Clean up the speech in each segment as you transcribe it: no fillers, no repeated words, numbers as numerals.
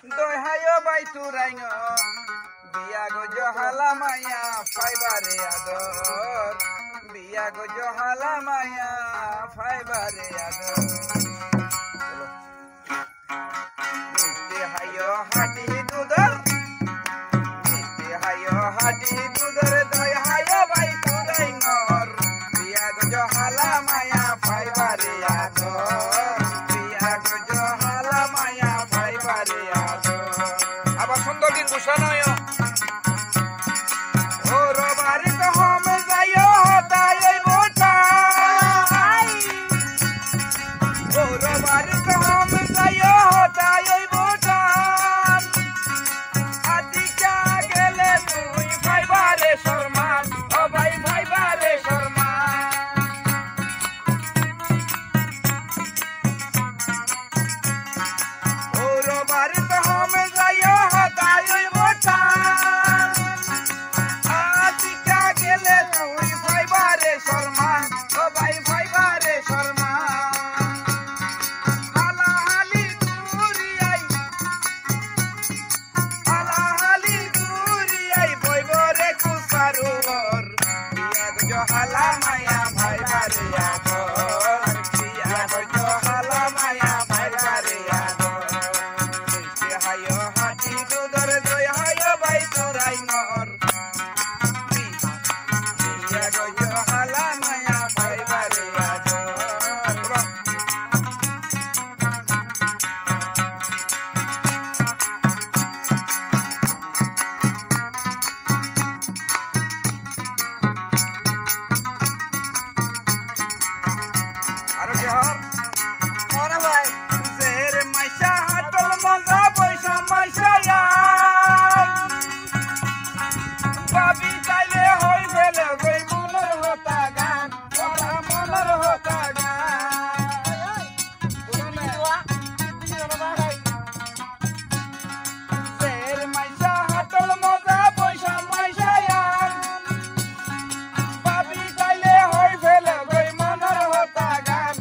Dohayo bai turaingo biago johala maya faibare ador biago johala maya faibare ador Niti hayo hati dudar Niti hayo hati dudar dohayo bai turaingo biago johala maya faibare ador biago johala maya faibare আবার সুন্দর দিন গুছানোয় ও robbery তো হমে যাইও হতাই বোটা ও robbery তো হমে যাইও হতাই বোটা আদিকা গেলে তুই ভাইবারে শর্মান ও ভাই ভাইবারে শর্মান ও রবারি তো হমে যাইও Johala maya bhai bare ador biago johala maya bhai bare ador Niti hayo hati dudar doi hayo bai turai nor biago johala maya bhai bare ador Ora vai ser maisha hatol manga paisa maisha ya babi taile hoi vele goi monor hota gan ora monor hota gan ser maisha hatol manga paisa maisha ya babi taile hoi vele goi monor hota gan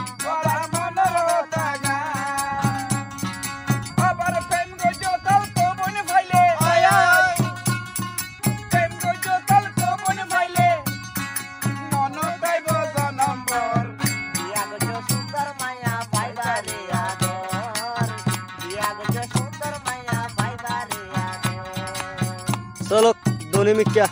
चलो दोनों में क्या